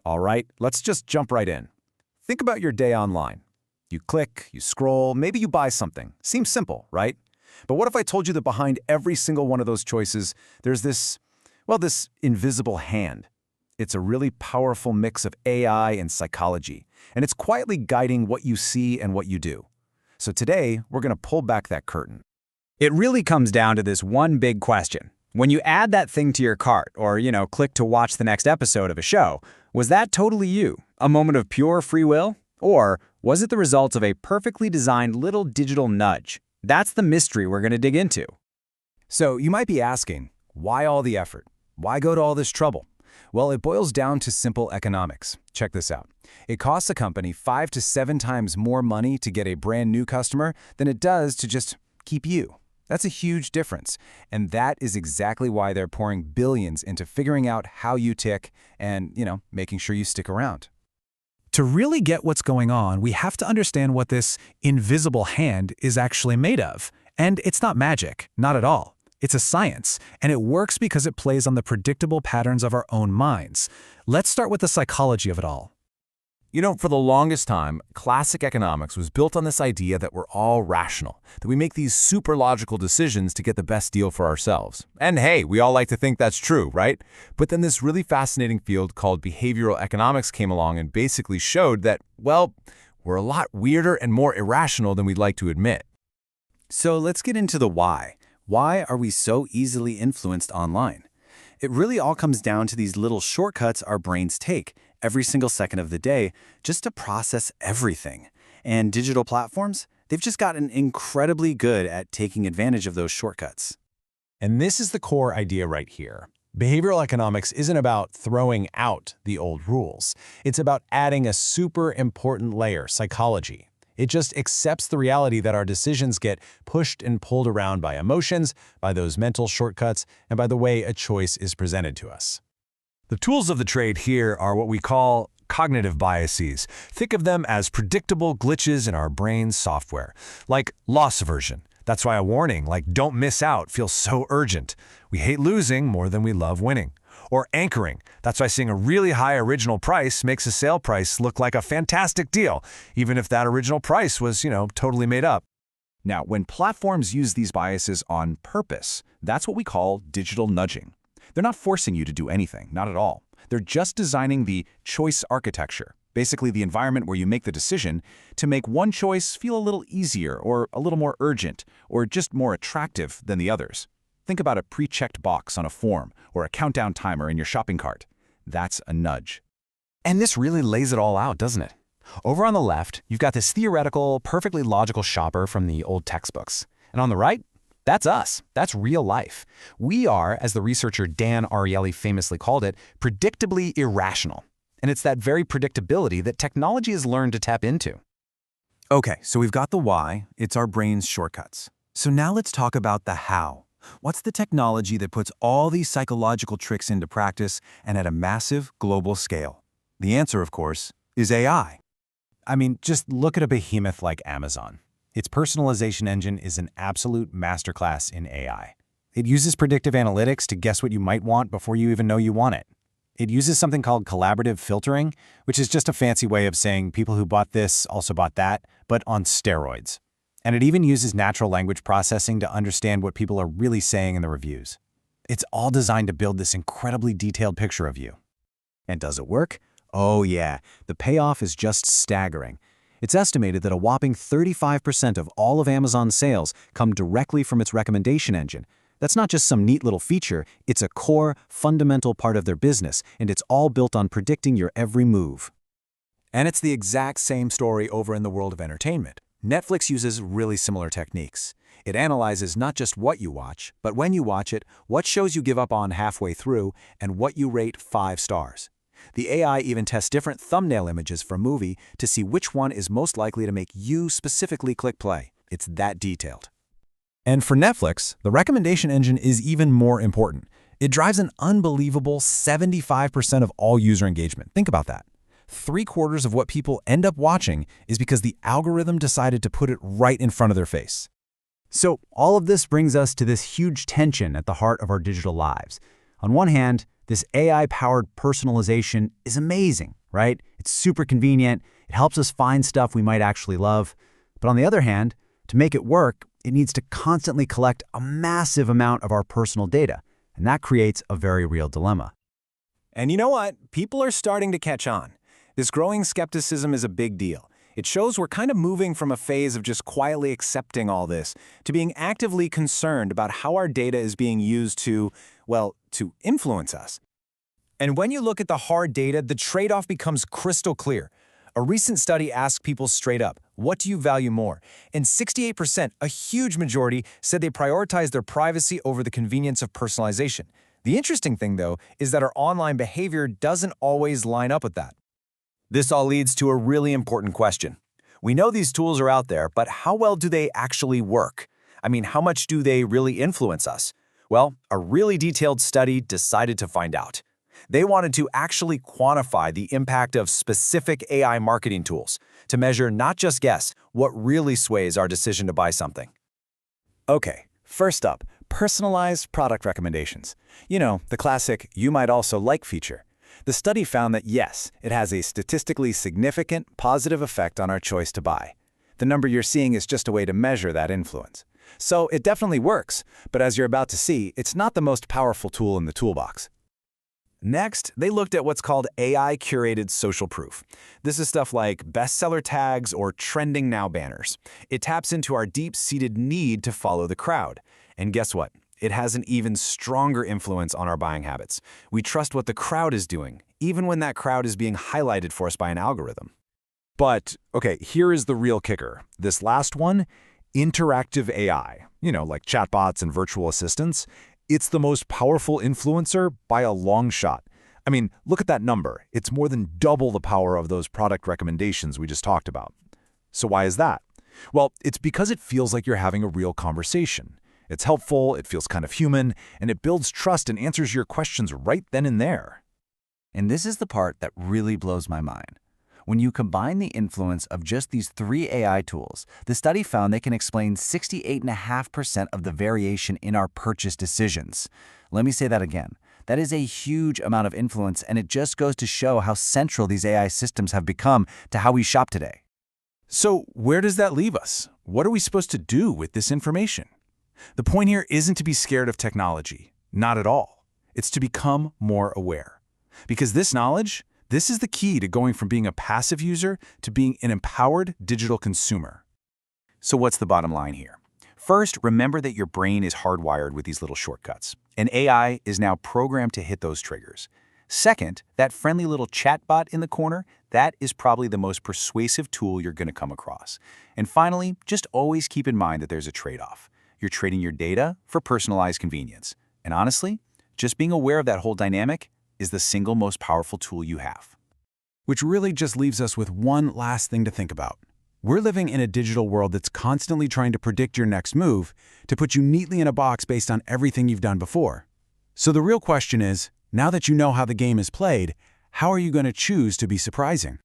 All right, let's just jump right in. Think about your day online. You click, you scroll, maybe you buy something. Seems simple, right? But what if I told you that behind every single one of those choices, there's this invisible hand? It's a really powerful mix of AI and psychology, and it's quietly guiding what you see and what you do. So today, we're going to pull back that curtain. It really comes down to this one big question. When you add that thing to your cart or, click to watch the next episode of a show, was that totally you, a moment of pure free will? Or was it the result of a perfectly designed little digital nudge? That's the mystery we're going to dig into. So you might be asking, why all the effort? Why go to all this trouble? Well, it boils down to simple economics. Check this out. It costs a company 5 to 7 times more money to get a brand new customer than it does to just keep you. That's a huge difference, and that is exactly why they're pouring billions into figuring out how you tick and, making sure you stick around. To really get what's going on, we have to understand what this invisible hand is actually made of. And it's not magic, not at all. It's a science, and it works because it plays on the predictable patterns of our own minds. Let's start with the psychology of it all. For the longest time, classic economics was built on this idea that we're all rational, that we make these super logical decisions to get the best deal for ourselves. And hey, we all like to think that's true, right? But then this really fascinating field called behavioral economics came along and basically showed that, we're a lot weirder and more irrational than we'd like to admit. So let's get into the why. Why are we so easily influenced online? It really all comes down to these little shortcuts our brains take every single second of the day just to process everything. And digital platforms, they've just gotten incredibly good at taking advantage of those shortcuts. And this is the core idea right here. Behavioral economics isn't about throwing out the old rules. It's about adding a super important layer, psychology. It just accepts the reality that our decisions get pushed and pulled around by emotions, by those mental shortcuts, and by the way a choice is presented to us. The tools of the trade here are what we call cognitive biases. Think of them as predictable glitches in our brain's software, like loss aversion. That's why a warning like "don't miss out" feels so urgent. We hate losing more than we love winning. Or anchoring. That's why seeing a really high original price makes a sale price look like a fantastic deal, even if that original price was, totally made up. Now, when platforms use these biases on purpose, that's what we call digital nudging. They're not forcing you to do anything, not at all. They're just designing the choice architecture, basically the environment where you make the decision to make one choice feel a little easier or a little more urgent or just more attractive than the others. Think about a pre-checked box on a form or a countdown timer in your shopping cart. That's a nudge. And this really lays it all out, doesn't it? Over on the left, you've got this theoretical, perfectly logical shopper from the old textbooks. And on the right, that's us. That's real life. We are, as the researcher Dan Ariely famously called it, predictably irrational. And it's that very predictability that technology has learned to tap into. Okay, so we've got the why. It's our brain's shortcuts. So now let's talk about the how. What's the technology that puts all these psychological tricks into practice and at a massive global scale? The answer, of course, is AI. I mean, just look at a behemoth like Amazon. Its personalization engine is an absolute masterclass in AI. It uses predictive analytics to guess what you might want before you even know you want it. It uses something called collaborative filtering, which is just a fancy way of saying people who bought this also bought that, but on steroids. And it even uses natural language processing to understand what people are really saying in the reviews. It's all designed to build this incredibly detailed picture of you. And does it work? Oh yeah, the payoff is just staggering. It's estimated that a whopping 35% of all of Amazon's sales come directly from its recommendation engine. That's not just some neat little feature, it's a core, fundamental part of their business, and it's all built on predicting your every move. And it's the exact same story over in the world of entertainment. Netflix uses really similar techniques. It analyzes not just what you watch, but when you watch it, what shows you give up on halfway through, and what you rate 5 stars. The AI even tests different thumbnail images for a movie to see which one is most likely to make you specifically click play. It's that detailed. And for Netflix, the recommendation engine is even more important. It drives an unbelievable 75% of all user engagement. Think about that. 3/4 of what people end up watching is because the algorithm decided to put it right in front of their face. So all of this brings us to this huge tension at the heart of our digital lives. On one hand, This AI-powered personalization is amazing, right? It's super convenient. It helps us find stuff we might actually love. But on the other hand, to make it work, it needs to constantly collect a massive amount of our personal data, and that creates a very real dilemma. And you know what? People are starting to catch on. This growing skepticism is a big deal. It shows we're kind of moving from a phase of just quietly accepting all this to being actively concerned about how our data is being used to, well, to influence us. And when you look at the hard data, the trade-off becomes crystal clear. A recent study asked people straight up, what do you value more? And 68%, a huge majority, said they prioritize their privacy over the convenience of personalization. The interesting thing, though, is that our online behavior doesn't always line up with that. This all leads to a really important question. We know these tools are out there, but how well do they actually work? I mean, how much do they really influence us? Well, a really detailed study decided to find out. They wanted to actually quantify the impact of specific AI marketing tools to measure, not just guess, what really sways our decision to buy something. Okay, first up, personalized product recommendations. You know, the classic "you might also like" feature. The study found that yes, it has a statistically significant positive effect on our choice to buy. The number you're seeing is just a way to measure that influence. So it definitely works, but as you're about to see, it's not the most powerful tool in the toolbox. Next, they looked at what's called AI-curated social proof. This is stuff like bestseller tags or trending now banners. It taps into our deep-seated need to follow the crowd. And guess what? It has an even stronger influence on our buying habits. We trust what the crowd is doing, even when that crowd is being highlighted for us by an algorithm. But, okay, here is the real kicker. This last one, interactive AI, like chatbots and virtual assistants, it's the most powerful influencer by a long shot. I mean, look at that number. It's more than double the power of those product recommendations we just talked about. So why is that? Well, it's because it feels like you're having a real conversation. It's helpful, it feels kind of human, and it builds trust and answers your questions right then and there. And this is the part that really blows my mind. When you combine the influence of just these 3 AI tools, the study found they can explain 68.5% of the variation in our purchase decisions. Let me say that again. That is a huge amount of influence, and it just goes to show how central these AI systems have become to how we shop today. So where does that leave us? What are we supposed to do with this information? The point here isn't to be scared of technology. Not at all. It's to become more aware. Because this knowledge, this is the key to going from being a passive user to being an empowered digital consumer. So what's the bottom line here? First, remember that your brain is hardwired with these little shortcuts, and AI is now programmed to hit those triggers. Second, that friendly little chatbot in the corner, that is probably the most persuasive tool you're going to come across. And finally, just always keep in mind that there's a trade-off. You're trading your data for personalized convenience. And honestly, just being aware of that whole dynamic is the single most powerful tool you have. Which really just leaves us with one last thing to think about. We're living in a digital world that's constantly trying to predict your next move, to put you neatly in a box based on everything you've done before. So the real question is, now that you know how the game is played, how are you going to choose to be surprising?